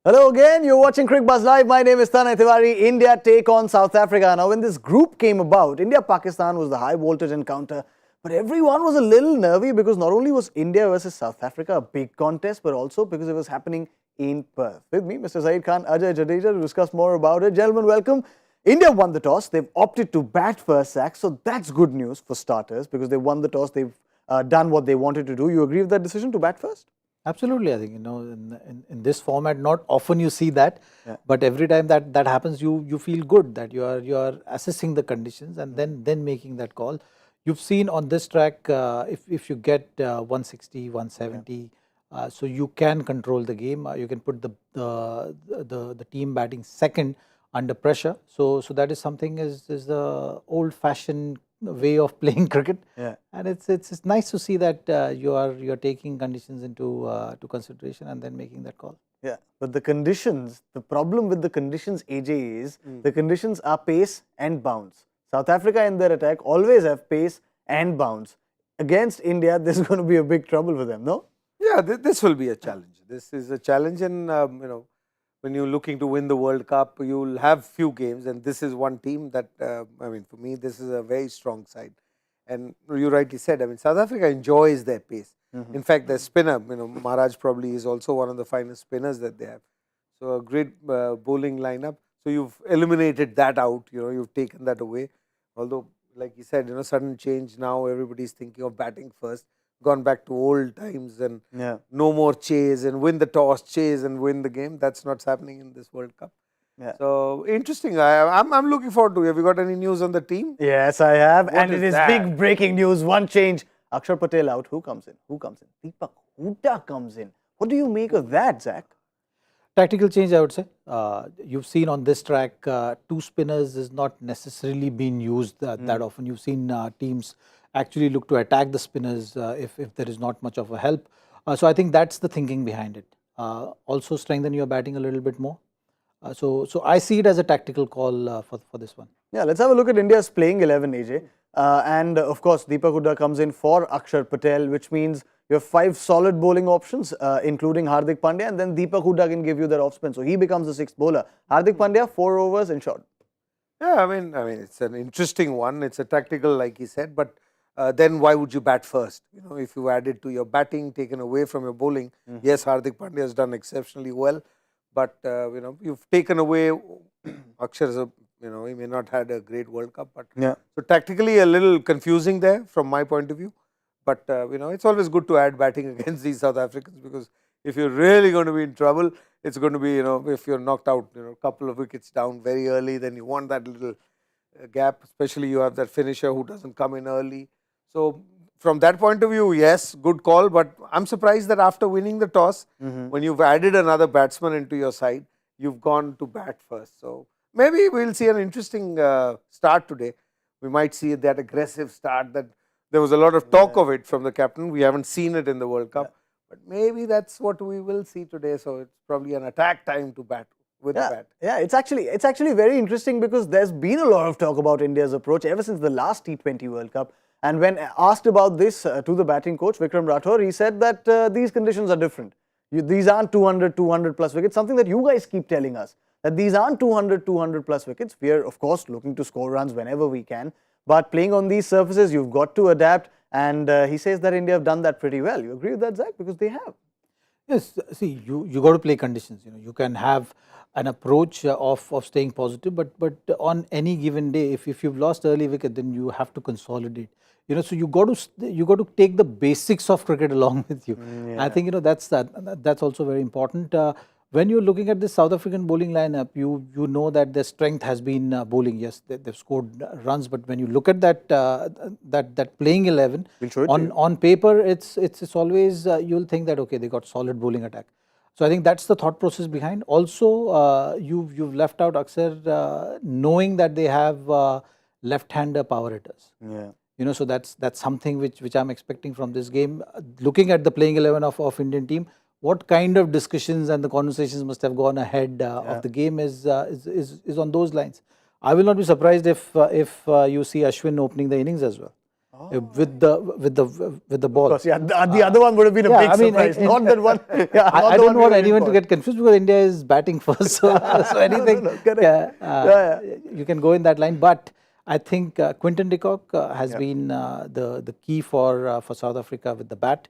Hello again, you're watching Cricbuzz Live. My name is Tanay Tiwari. India take on South Africa. Now, when this group came about, India-Pakistan was the high-voltage encounter. But everyone was a little nervy because not only was India versus South Africa a big contest, but also because it was happening in Perth. With me, Mr. Zaheer Khan, Ajay Jadeja, to discuss more about it. Gentlemen, welcome. India won the toss. They've opted to bat first, Zach. So that's good news for starters because they won the toss. They've done what they wanted to do. You agree with that decision to bat first? Absolutely, I think in this format, not often you see that, but every time that happens, you feel good that you are assessing the conditions and then making that call. You've seen on this track, if you get 160, 170, so you can control the game. You can put the team batting second under pressure. So that is something is the old-fashioned way of playing cricket, and it's nice to see that you're taking conditions into to consideration and then making that call. Yeah, but the conditions, the problem with the conditions, AJ, is the conditions are pace and bounce. South Africa in their attack always have pace and bounce. Against India, there's going to be a big trouble for them, no? Yeah, this will be a challenge. This is a challenge, and when you're looking to win the World Cup, you'll have few games, and this is one team that, for me, this is a very strong side. And you rightly said, South Africa enjoys their pace. In fact, their spinner, Maharaj probably is also one of the finest spinners that they have. So a great bowling lineup. So you've eliminated that out, you've taken that away. Although, like you said, sudden change, now everybody's thinking of batting first. Gone back to old times and no more chase and win the toss, chase and win the game. That's not happening in this World Cup. So interesting. I'm looking forward to it. Have you got any news on the team? Yes, I have. And it is big breaking news. One change. Akshar Patel out. Who comes in? Deepak Hooda comes in. What do you make of that, Zach? Tactical change, I would say. You've seen on this track, two spinners is not necessarily being used that often. You've seen teams actually look to attack the spinners if there is not much of a help. So I think that's the thinking behind it. Also strengthen your batting a little bit more. So I see it as a tactical call for this one. Yeah, let's have a look at India's playing 11, AJ. And of course, Deepak Hooda comes in for Akshar Patel, which means you have 5 solid bowling options, including Hardik Pandya, and then Deepak Hooda can give you that off spin. So he becomes the 6th bowler. Hardik Pandya, 4 overs in short. Yeah, it's an interesting one. It's a tactical, like he said, but then why would you bat first? If you added to your batting, taken away from your bowling, yes, Hardik Pandya has done exceptionally well, but you've taken away Akshar. He may not had a great World Cup, but so tactically a little confusing there from my point of view. But it's always good to add batting against these South Africans, because if you're really going to be in trouble, it's going to be if you're knocked out, a couple of wickets down very early, then you want that little gap. Especially you have that finisher who doesn't come in early. So from that point of view, yes, good call. But I'm surprised that after winning the toss, when you've added another batsman into your side, you've gone to bat first. So maybe we'll see an interesting start today. We might see that aggressive start that there was a lot of talk of it from the captain. We haven't seen it in the World Cup. But maybe that's what we will see today. So it's probably an attack time to bat with the bat. Yeah, it's actually very interesting because there's been a lot of talk about India's approach ever since the last T20 World Cup. And when asked about this to the batting coach, Vikram Rathore, he said that these conditions are different. These aren't 200 plus wickets, something that you guys keep telling us, that these aren't 200 plus wickets. We are, of course, looking to score runs whenever we can. But playing on these surfaces, you've got to adapt. And he says that India have done that pretty well. You agree with that, Zach? Because they have. Yes, see, you got to play conditions. You can have an approach of staying positive, but on any given day, if you've lost early wicket, then you have to consolidate. So you got to take the basics of cricket along with you. I think that's also very important. When you're looking at this South African bowling lineup, you know that their strength has been bowling. Yes, they've scored runs, but when you look at that playing 11 on paper, it's always you'll think that okay, they got solid bowling attack. So I think that's the thought process behind. Also, you've left out Akshar, knowing that they have left-hander power hitters. So that's something which I'm expecting from this game. Looking at the playing 11 of Indian team, what kind of discussions and the conversations must have gone ahead of the game is on those lines. I will not be surprised if you see Ashwin opening the innings as well. with the ball. Of course, yeah. The other one would have been a big surprise. Not that one. Yeah, I don't want anyone to get confused because India is batting first. So anything, you can go in that line. But I think Quinton de Kock has been the key for South Africa with the bat.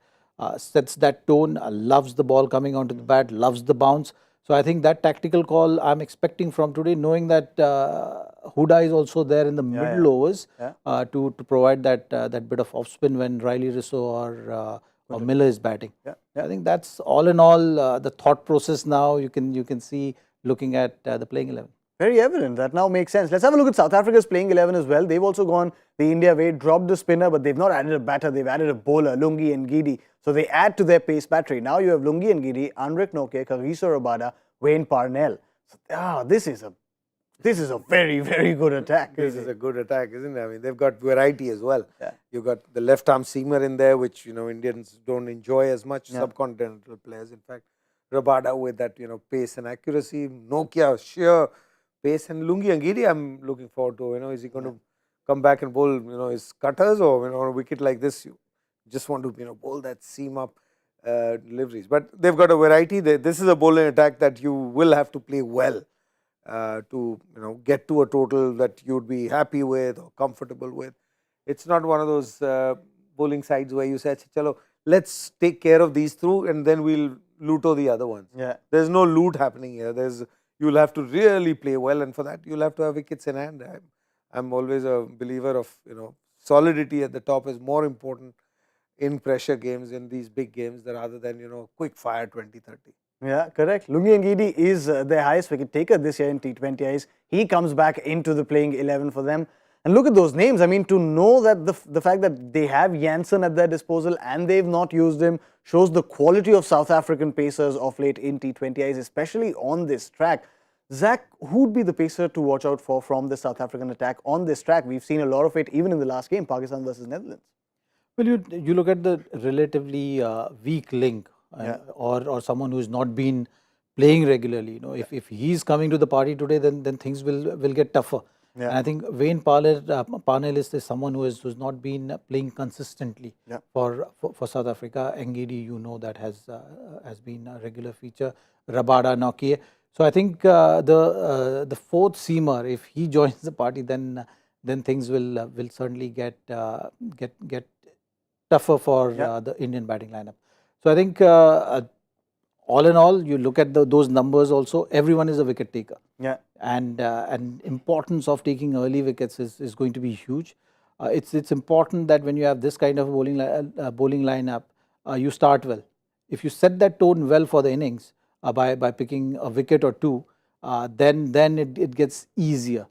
Sets that tone, loves the ball coming onto the bat, loves the bounce. So I think that tactical call I'm expecting from today, knowing that Huda is also there in the middle overs to provide that bit of off spin when Riley Risso or Miller is batting. I think that's all in all the thought process now. You can see looking at the playing 11. Very evident. That now makes sense. Let's have a look at South Africa's playing 11 as well. They've also gone the India way, dropped the spinner, but they've not added a batter. They've added a bowler, Lungi and Gidi. So they add to their pace battery. Now you have Lungi and Gidi, Anrich Noke, Kagiso Rabada, Wayne Parnell. So, this is a very, very good attack. This is a good attack, isn't it? I mean, they've got variety as well. You've got the left arm seamer in there, which Indians don't enjoy as much. Subcontinental players, in fact, Rabada with that pace and accuracy, Nokia sheer pace, and Lungi and Gidi I'm looking forward to. Is he going to come back and bowl his cutters, or on a wicket like this you just want to bowl that seam up deliveries. But they've got a variety. This is a bowling attack that you will have to play well to get to a total that you'd be happy with or comfortable with. It's not one of those bowling sides where you say, chalo, let's take care of these through and then we'll luto the other ones. There's no loot happening here. You'll have to really play well, and for that you'll have to have wickets in hand. I'm always a believer of solidity at the top is more important in pressure games, in these big games, rather than quick fire 20-30. Yeah, correct. Lungi and Gidi is their highest wicket taker this year in T20 I's. He comes back into the playing 11 for them. And look at those names. I mean, to know that the fact that they have Jansen at their disposal and they've not used him shows the quality of South African pacers of late in T20 I's, especially on this track. Zach, who'd be the pacer to watch out for from the South African attack on this track? We've seen a lot of it even in the last game, Pakistan versus Netherlands. Well, you look at the relatively weak link or someone who's not been playing regularly. If he's coming to the party today, then things will get tougher. And I think Wayne Parnell is someone who's not been playing consistently for South Africa. Ngidi, that has been a regular feature. Rabada, Nokia. So I think the fourth seamer, if he joins the party, then things will certainly get tougher for the Indian batting lineup. So I think all in all, you look at those numbers also. Everyone is a wicket taker. And importance of taking early wickets is going to be huge. It's important that when you have this kind of bowling lineup, you start well. If you set that tone well for the innings by picking a wicket or two, then it gets easier.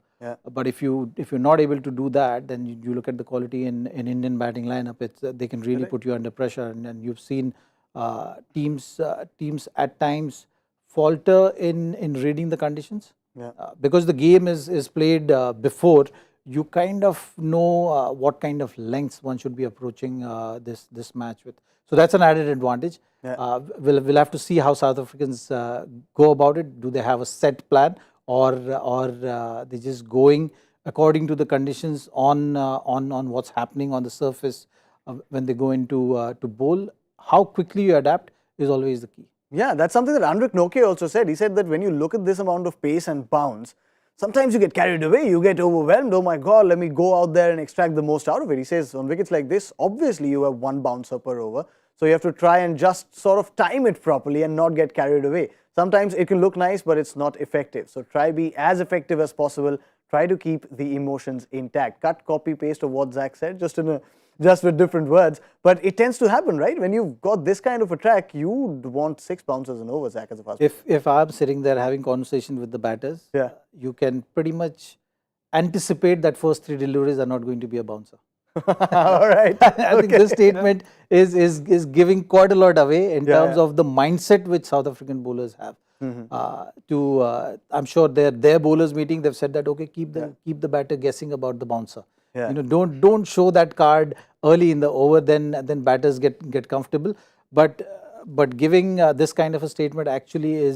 But if you're not able to do that, then you look at the quality in Indian batting lineup. They can really put you under pressure, and you've seen teams at times falter in reading the conditions. Because the game is played before, you kind of know what kind of lengths one should be approaching this match with. So that's an added advantage. We'll have to see how South Africans go about it. Do they have a set plan, or they just going according to the conditions on what's happening on the surface when they go into to bowl? How quickly you adapt is always the key. Yeah, that's something that Anrich Noke also said. He said that when you look at this amount of pace and bounce, sometimes you get carried away, you get overwhelmed. Oh my God, let me go out there and extract the most out of it. He says on wickets like this, obviously you have one bouncer per over. So you have to try and just sort of time it properly and not get carried away. Sometimes it can look nice, but it's not effective. So try be as effective as possible. Try to keep the emotions intact. Cut, copy, paste of what Zach said, just with different words. But it tends to happen, right? When you've got this kind of a track, you want 6 bouncers and over, Zach, as a fast bowler. If I'm sitting there having conversation with the batters, you can pretty much anticipate that first 3 deliveries are not going to be a bouncer. All right. I think this statement is giving quite a lot away in terms of the mindset which South African bowlers have. I'm sure their bowlers meeting, they've said that keep the batter guessing about the bouncer. Don't show that card early in the over, then batters get comfortable. But giving this kind of a statement actually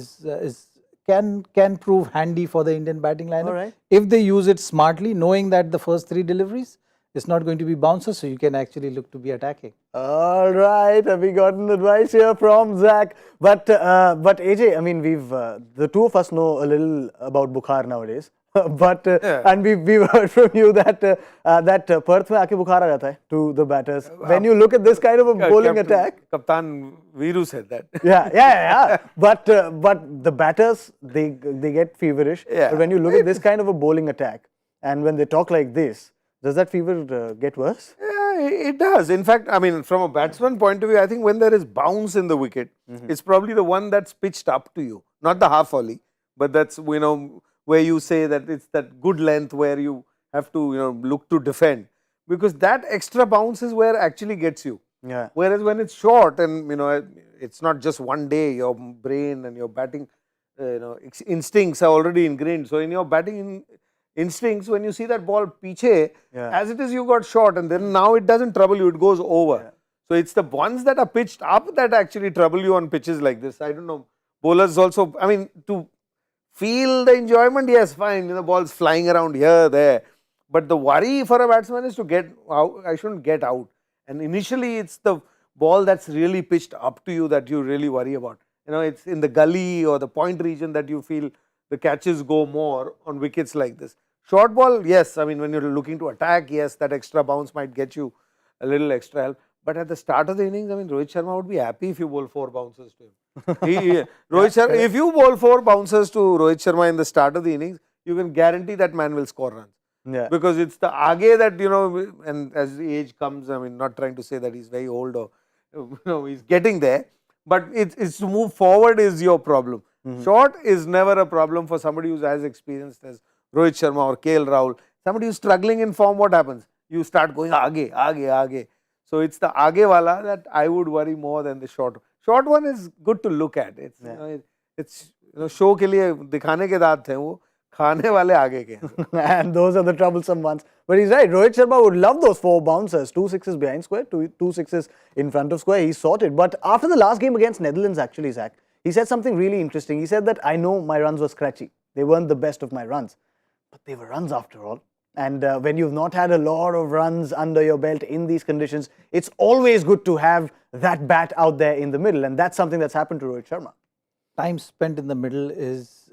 can prove handy for the Indian batting lineup if they use it smartly, knowing that the first 3 deliveries it's not going to be bouncers, so you can actually look to be attacking. All right, have we gotten advice here from Zach? But AJ, I mean, we've the two of us know a little about Bukhar nowadays. But and we've heard from you that that Perth में आके बुखार आ जाता है to the batters. When you look at this kind of a bowling attack, Kaptan Viru said that. yeah. But the batters they get feverish. Yeah. But when you look at this kind of a bowling attack, and when they talk like this, does that fever get worse? Yeah, it does. In fact, I mean, from a batsman point of view, I think when there is bounce in the wicket, it's probably the one that's pitched up to you, not the half volley, but that's, you know, where you say that it's that good length where you have to, you know, look to defend, because that extra bounce is where actually gets you. Yeah. Whereas when it's short and, you know, it's not just one day, your brain and your batting, you know, instincts are already ingrained. So in your batting instincts, when you see that ball piche, as it is, you got short, and then now it doesn't trouble you, it goes over. Yeah. So it's the ones that are pitched up that actually trouble you on pitches like this. I don't know. Bowlers also, I mean, to feel the enjoyment, yes, fine, you know, balls flying around here, there. But the worry for a batsman is to get out. I shouldn't get out. And initially, it's the ball that's really pitched up to you that you really worry about. You know, it's in the gully or the point region that you feel the catches go more on wickets like this. Short ball, yes, I mean, when you're looking to attack, yes, that extra bounce might get you a little extra help. But at the start of the innings, I mean, Rohit Sharma would be happy if you bowl 4 bouncers to him. Rohit Sharma, if you bowl 4 bouncers to Rohit Sharma in the start of the innings, you can guarantee that man will score runs. Yeah. Because it's the aage that, you know, and as the age comes, I mean, not trying to say that he's very old or, you know, he's getting there, but it's to move forward is your problem. Short is never a problem for somebody who's as experienced as Rohit Sharma or Rahul. Somebody who's struggling in form, what happens? You start going aage. So it's the aage wala that I would worry more than the short. Short one is good to look at. It's, it's you know, show ke liye dikhane ke daat hain wo, khane wale aage ke. And those are the troublesome ones. But he's right, Rohit Sharma would love those 4 bouncers, 2 sixes behind square, 2 sixes in front of square. He's sorted. But after the last game against Netherlands, actually, Zach, he said something really interesting. He said that I know my runs were scratchy. They weren't the best of my runs, but they were runs after all. And when you've not had a lot of runs under your belt in these conditions, it's always good to have that bat out there in the middle. And that's something that's happened to Rohit Sharma. Time spent in the middle is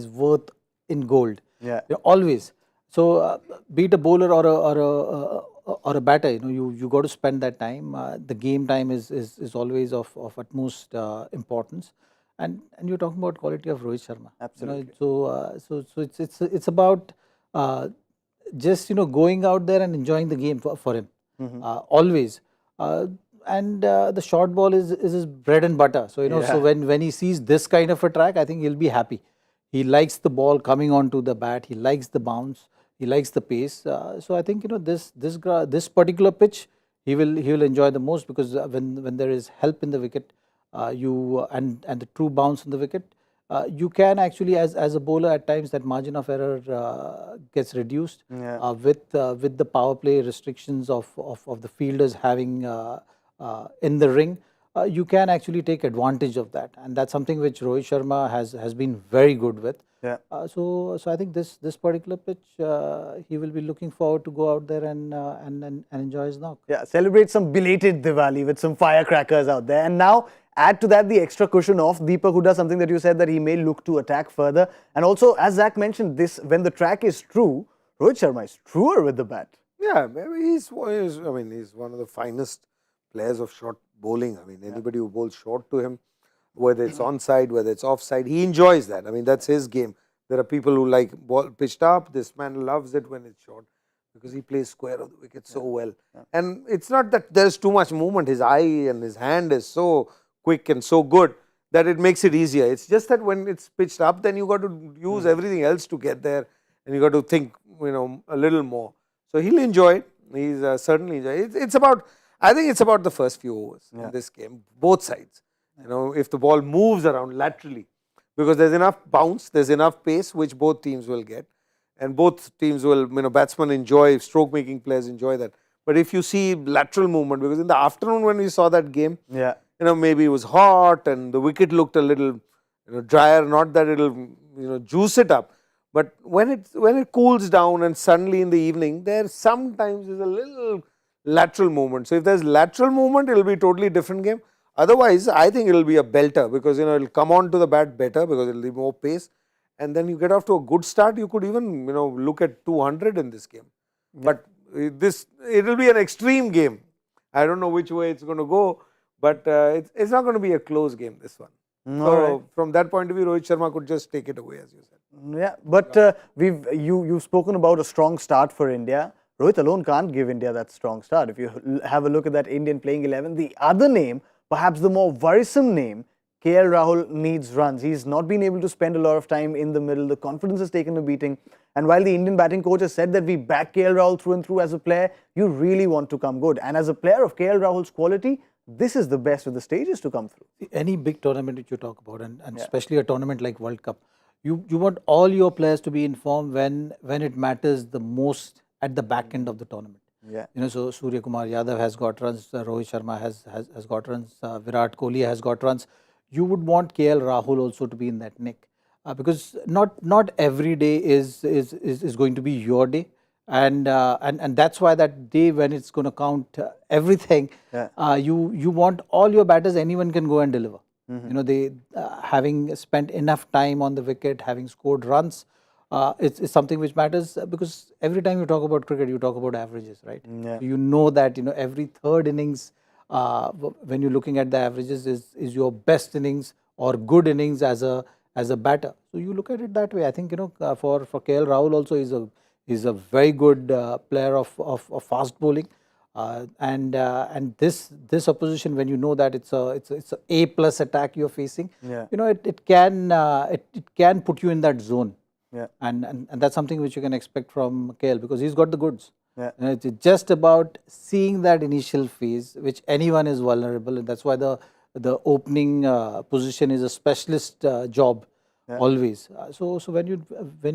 worth in gold. Yeah. You know, always. So be it a bowler or a batter, you know, you got to spend that time. The game time is always of utmost importance. And you're talking about quality of Rohit Sharma. Absolutely. You know, so it's about just, you know, going out there and enjoying the game for him. Always. And the short ball is his bread and butter. So, you know, so when he sees this kind of a track, I think he'll be happy. He likes the ball coming onto the bat. He likes the bounce. He likes the pace. So I think, you know, this particular pitch, he will enjoy the most, because when there is help in the wicket, and the true bounce in the wicket, you can actually, as a bowler, at times that margin of error gets reduced with the power play restrictions of the fielders having in the ring. You can actually take advantage of that, and that's something which Rohit Sharma has been very good with. Yeah. So I think this particular pitch, he will be looking forward to go out there and enjoy his knock. Yeah, celebrate some belated Diwali with some firecrackers out there. And now add to that the extra cushion of Deepak Hooda, something that you said that he may look to attack further. And also, as Zach mentioned, this when the track is true, Rohit Sharma is truer with the bat. Yeah, he's one of the finest players of short bowling. I mean, anybody who bowls short to him, whether it's onside, whether it's offside, he enjoys that. I mean, that's his game. There are people who like ball pitched up. This man loves it when it's short, because he plays square of the wicket so well. And it's not that there's too much movement. His eye and his hand is so quick and so good that it makes it easier. It's just that when it's pitched up, then you got to use everything else to get there, and you got to think, you know, a little more. So he'll enjoy it. He's certainly enjoy it. I think it's about the first few overs in this game, both sides. You know, if the ball moves around laterally, because there's enough bounce, there's enough pace, which both teams will get, and both teams will, you know, batsmen enjoy, stroke making players enjoy that. But if you see lateral movement, because in the afternoon when we saw that game, you know, maybe it was hot and the wicket looked a little, you know, drier, not that it'll, you know, juice it up, But when it cools down and suddenly in the evening, there sometimes is a little lateral movement. So if there's lateral movement, it will be a totally different game. Otherwise, I think it will be a belter because it will come on to the bat better because it will be more pace. And then you get off to a good start, you could even look at 200 in this game. But it will be an extreme game. I don't know which way it's going to go, but it's not going to be a close game, this one. So from that point of view, Rohit Sharma could just take it away, as you said. Yeah, but you've spoken about a strong start for India. Rohit alone can't give India that strong start. If you have a look at that Indian playing 11, the other name, perhaps the more worrisome name, KL Rahul needs runs. He's not been able to spend a lot of time in the middle. The confidence has taken a beating. And while the Indian batting coach has said that we back KL Rahul through and through as a player, you really want to come good. And as a player of KL Rahul's quality, this is the best of the stages to come through. Any big tournament that you talk about, and especially a tournament like World Cup, you want all your players to be in form when it matters the most at the back end of the tournament. Yeah. So Surya Kumar Yadav has got runs, Rohit Sharma has got runs, Virat Kohli has got runs. You would want KL Rahul also to be in that nick because not every day is going to be your day, and that's why that day when it's going to count everything, you want all your batters, anyone can go and deliver. They having spent enough time on the wicket, having scored runs, it's something which matters because every time you talk about cricket, you talk about averages, right? Yeah. You know that every third innings, when you're looking at the averages, is your best innings or good innings as a batter. So you look at it that way. I think for KL Rahul also is a very good player of fast bowling, and this opposition, when you know that it's a A+ attack you're facing, it can put you in that zone. Yeah. And that's something which you can expect from KL because he's got the goods. Yeah. It's just about seeing that initial phase, which anyone is vulnerable, and that's why the opening position is a specialist job always. So when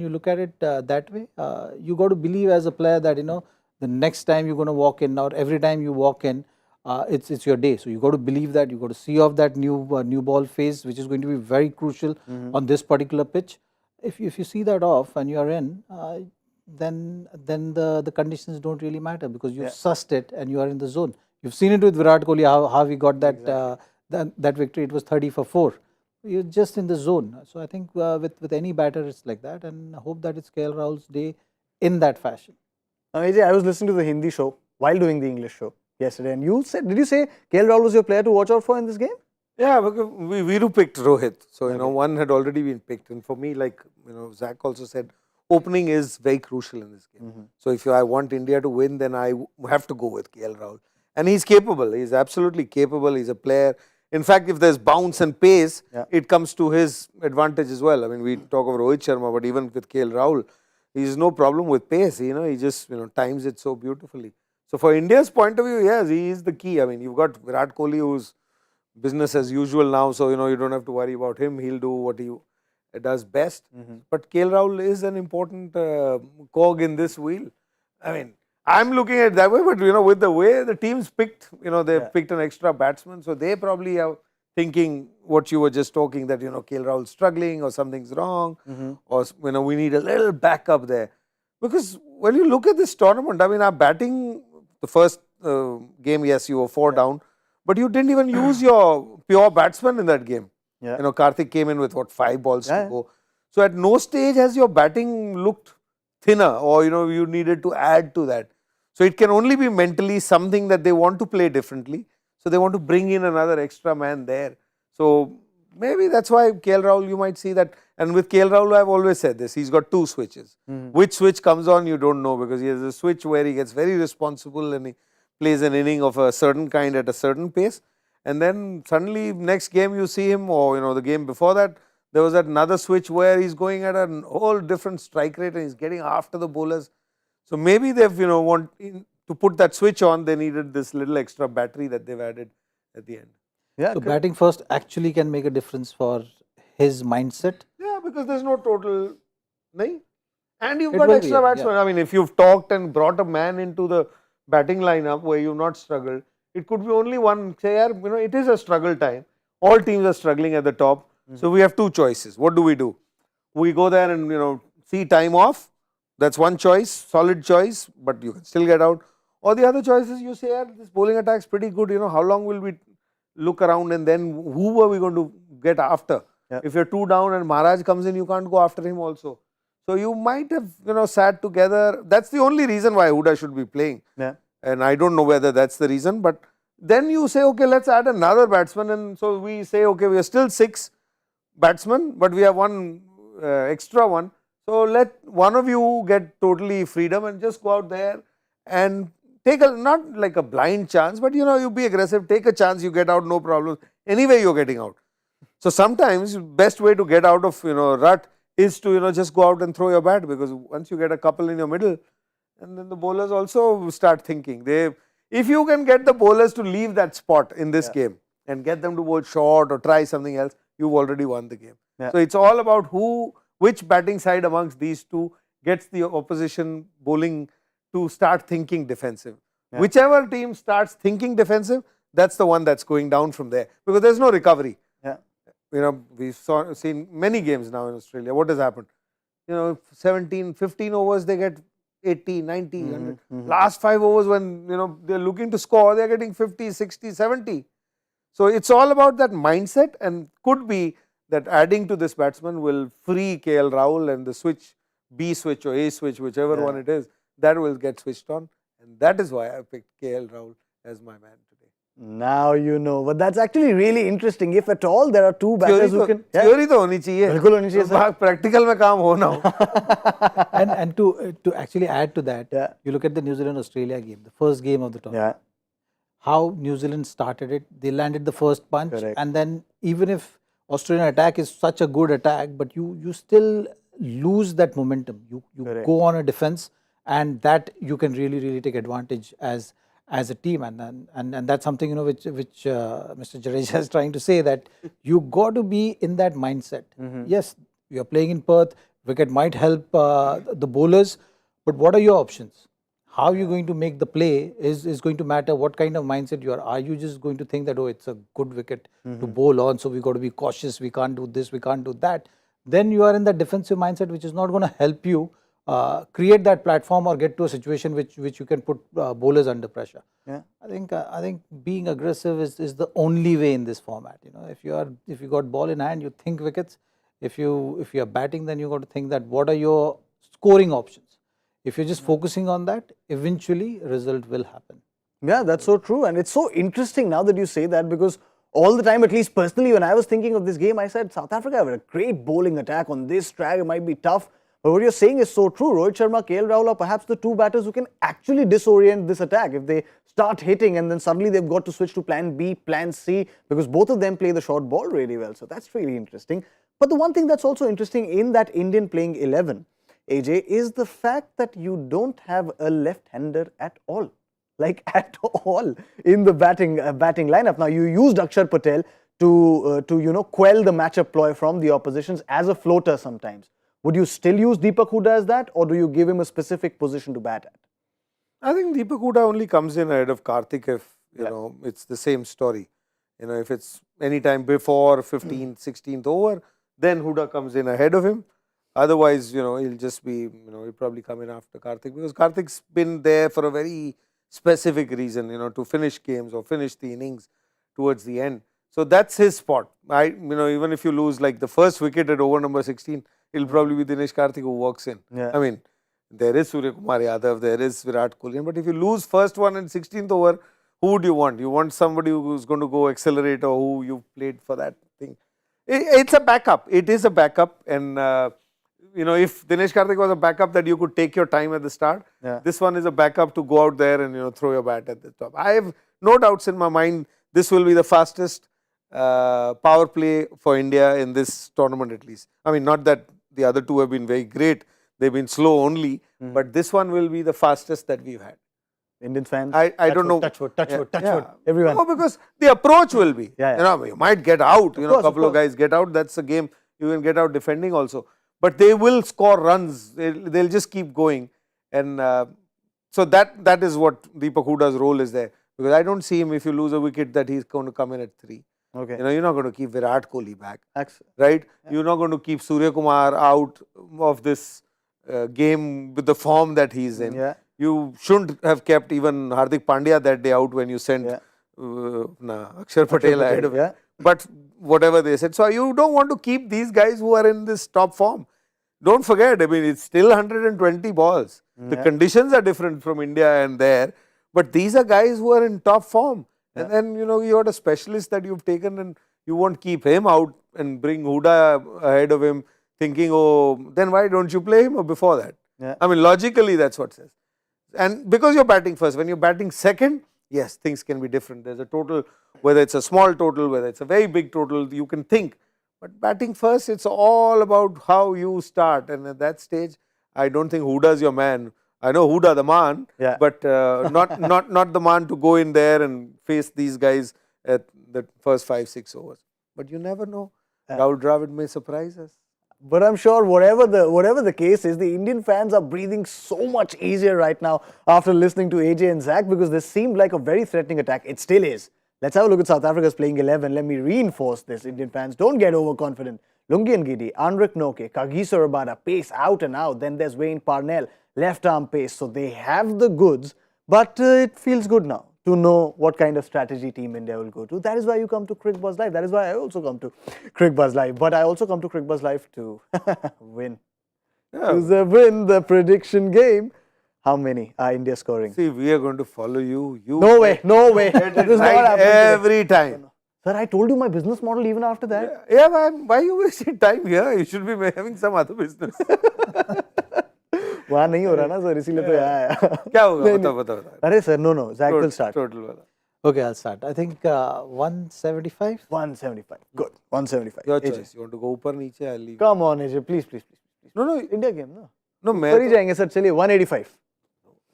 you look at it that way, you got to believe as a player that the next time you're going to walk in, or every time you walk in, it's your day. So you got to believe that, you got to see off that new ball phase, which is going to be very crucial on this particular pitch. If you see that off and you're in, then the conditions don't really matter because you've sussed it and you are in the zone. You've seen it with Virat Kohli, how he got that victory. It was 30 for 4. You're just in the zone. So I think with any batter it's like that, and I hope that it's KL Rahul's day in that fashion. Ajay, I was listening to the Hindi show while doing the English show yesterday, and did you say KL Rahul was your player to watch out for in this game? Yeah, because Viru picked Rohit. So, one had already been picked. And for me, like, Zach also said, opening is very crucial in this game. So, if I want India to win, then I have to go with KL Rahul. And he's capable. He's absolutely capable. He's a player. In fact, if there's bounce and pace, it comes to his advantage as well. I mean, we talk of Rohit Sharma, but even with KL Rahul, he's no problem with pace. He just, times it so beautifully. So, for India's point of view, yes, he is the key. I mean, you've got Virat Kohli, who's business as usual now, so you don't have to worry about him. He'll do what he does best. But KL Rahul is an important cog in this wheel. I mean, I'm looking at it that way, but with the way the teams picked, they picked an extra batsman, so they probably are thinking what you were just talking, that KL Rahul's struggling or something's wrong, or we need a little backup there. Because when you look at this tournament, I mean, our batting, the first game, yes, you were 4 down. But you didn't even use your pure batsman in that game. Yeah. Karthik came in with 5 balls to go. So at no stage has your batting looked thinner, or you needed to add to that. So it can only be mentally something that they want to play differently. So they want to bring in another extra man there. So maybe that's why KL Rahul, you might see that. And with KL Rahul, I've always said this, he's got 2 switches. Which switch comes on, you don't know, because he has a switch where he gets very responsible and he plays an inning of a certain kind at a certain pace, and then suddenly next game you see him, or the game before that, there was another switch where he's going at a whole different strike rate and he's getting after the bowlers. So maybe they've want to put that switch on, they needed this little extra battery that they've added at the end. Yeah. So batting first actually can make a difference for his mindset. Yeah, because there's no total, and you've got extra batsmen. I mean, if you've talked and brought a man into the batting lineup where you've not struggled, it could be only one. Say, it is a struggle time. All teams are struggling at the top. So we have 2 choices. What do? We go there and see time off. That's one choice, solid choice, but you can still get out. Or the other choice is you say, yeah, this bowling attack is pretty good. How long will we look around and then who are we going to get after? Yeah. If you're 2 down and Maharaj comes in, you can't go after him also. So you might have, sat together. That's the only reason why Huda should be playing. Yeah. And I don't know whether that's the reason, but then you say, okay, let's add another batsman. And so we say, okay, we are still 6 batsmen, but we have one extra one. So let one of you get totally freedom and just go out there and take not like a blind chance, but you be aggressive, take a chance, you get out, no problem. Anyway, you're getting out. So sometimes best way to get out of rut is to just go out and throw your bat, because once you get a couple in your middle, and then the bowlers also start thinking. If you can get the bowlers to leave that spot in this game and get them to bowl short or try something else, you've already won the game. Yeah. So it's all about which batting side amongst these two gets the opposition bowling to start thinking defensive. Yeah. Whichever team starts thinking defensive, that's the one that's going down from there, because there's no recovery. Yeah. We've seen many games now in Australia. What has happened? 17, 15 overs, they get 80, 90, 100. Last 5 overs when, they're looking to score, they're getting 50, 60, 70. So it's all about that mindset, and could be that adding to this batsman will free KL Rahul, and the switch, B switch or A switch, whichever one it is, that will get switched on. And that is why I picked KL Rahul as my man today. Now you know, but that's actually really interesting. If at all there are 2 batters who can... Theory तो होनी चाहिए. बिल्कुल होनी चाहिए sir. Practical में काम हो ना हो. And to actually add to that, you look at the New Zealand Australia game, the first game of the tournament. How New Zealand started it, they landed the first punch, and then even if Australian attack is such a good attack, but you still lose that momentum. You go on a defense, and that you can really take advantage as a team, and that's something which Mr. Jadeja is trying to say, that you got to be in that mindset. Yes, you are playing in Perth, wicket might help the bowlers, but what are your options? How are you going to make the play is going to matter. What kind of mindset you are. Are you just going to think that, oh, it's a good wicket to bowl on, so we got to be cautious, we can't do this, we can't do that. Then you are in that defensive mindset, which is not going to help you create that platform or get to a situation which you can put bowlers under pressure. Yeah. I think being aggressive is the only way in this format. If you got ball in hand, you think wickets. If you are batting, then you got to think that what are your scoring options. If you're just focusing on that, eventually result will happen. Yeah, that's so true, and it's so interesting now that you say that, because all the time, at least personally, when I was thinking of this game, I said South Africa have a great bowling attack on this track. It might be tough. But what you're saying is so true. Rohit Sharma, KL Rahul are perhaps the 2 batters who can actually disorient this attack. If they start hitting and then suddenly they've got to switch to plan B, plan C, because both of them play the short ball really well. So that's really interesting. But the one thing that's also interesting in that Indian playing 11, AJ, is the fact that you don't have a left-hander at all. Like at all in the batting lineup. Now, you used Akshar Patel to quell the matchup ploy from the oppositions as a floater sometimes. Would you still use Deepak Huda as that, or do you give him a specific position to bat at? I think Deepak Huda only comes in ahead of Karthik if, it's the same story. If it's any time before 15th, 16th over, then Huda comes in ahead of him. Otherwise, he'll just be, he'll probably come in after Karthik, because Karthik's been there for a very specific reason, to finish games or finish the innings towards the end. So that's his spot. Even if you lose like the first wicket at over number 16, it'll probably be Dinesh Karthik who walks in. Yeah. I mean, there is Surya Kumar Yadav, there is Virat Kohli, but if you lose first one and 16th over, who would you want? You want somebody who's going to go accelerate, or who you played for that thing. It's a backup. It is a backup, and if Dinesh Karthik was a backup that you could take your time at the start, this one is a backup to go out there and throw your bat at the top. I have no doubts in my mind this will be the fastest power play for India in this tournament at least. I mean, not that the other 2 have been very great, they've been slow only, but this one will be the fastest that we've had. Indian fans? I don't know. Touch wood, everyone. No, because the approach will be, you might get out, a couple of guys get out, that's a game, you can get out defending also. But they will score runs, they'll just keep going, and so that is what Deepak Huda's role is there. Because I don't see him, if you lose a wicket, that he's going to come in at 3. Okay. You're not going to keep Virat Kohli back, right? You're not going to keep Surya Kumar out of this game with the form that he's in. Yeah. You shouldn't have kept even Hardik Pandya that day out when you sent Yeah. Akshar Patel ahead of yeah. But whatever they said. So you don't want to keep these guys who are in this top form. Don't forget, I mean, it's still 120 balls. The conditions are different from India and there. But these are guys who are in top form. And then, you know, you got a specialist that you've taken and you won't keep him out and bring Huda ahead of him thinking, oh, then why don't you play him before that? Yeah. I mean, logically, that's what it says. And because you're batting first, when you're batting second, yes, things can be different. There's a total, whether it's a small total, whether it's a very big total, you can think. But batting first, it's all about how you start. And at that stage, I don't think Huda's your man. I know Huda the man, Yeah. but not the man to go in there and face these guys at the first 5-6 overs. But you never know. Rahul Dravid may surprise us. But I'm sure whatever the case is, the Indian fans are breathing so much easier right now after listening to AJ and Zach, because this seemed like a very threatening attack. It still is. Let's have a look at South Africa's playing 11. Let me reinforce this. Indian fans, don't get overconfident. Lungi and Gidi, Anrik Noke, Kagiso Rabada, pace out and out. Then there's Wayne Parnell, left arm pace. So they have the goods, but it feels good now to know what kind of strategy Team India will go to. That is why you come to Cricbuzz Live. That is why I also come to Cricbuzz Live. But I also come to Cricbuzz Live to win. To win the prediction game. How many are India scoring? See, we are going to follow you. No way, no way. That is not right happening every time. Sir, I told you my business model even after that. Yeah, why are you wasting time here? You should be having some other business. वहाँ नहीं हो रहा ना sir, इसीलिए तो यहाँ आया. क्या होगा? बताओ. अरे sir, no. Zach will start. Total wala. Okay, I'll start. I think 175. 175. Good. 175. Your AJ. choice. You want to go ऊपर नीचे? I'll leave. Come on, AJ. Please. No. India game, no? No, ऊपर ही जाएंगे sir. चलिए 185.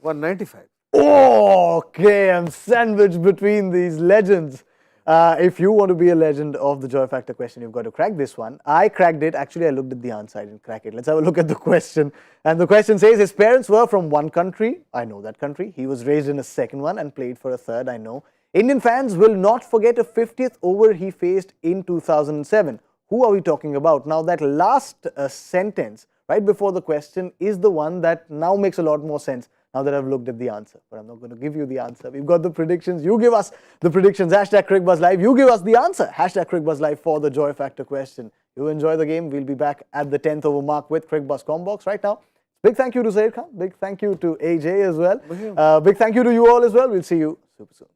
195. Okay, I'm sandwiched between these legends. If you want to be a legend of the Joy Factor question, you've got to crack this one. I cracked it. Actually, I looked at the answer. I didn't crack it. Let's have a look at the question. And the question says, his parents were from one country. I know that country. He was raised in a second one and played for a third. I know. Indian fans will not forget a 50th over he faced in 2007. Who are we talking about? Now, that last sentence right before the question is the one that now makes a lot more sense now that I've looked at the answer. But I'm not going to give you the answer. We've got the predictions. You give us the predictions. Hashtag Cricbuzz Live. You give us the answer. Hashtag Cricbuzz Live for the Joy Factor question. You enjoy the game. We'll be back at the 10th over mark with Cricbuzz Combox right now. Big thank you to Zaheer Khan. Big thank you to AJ as well. Big thank you to you all as well. We'll see you super soon.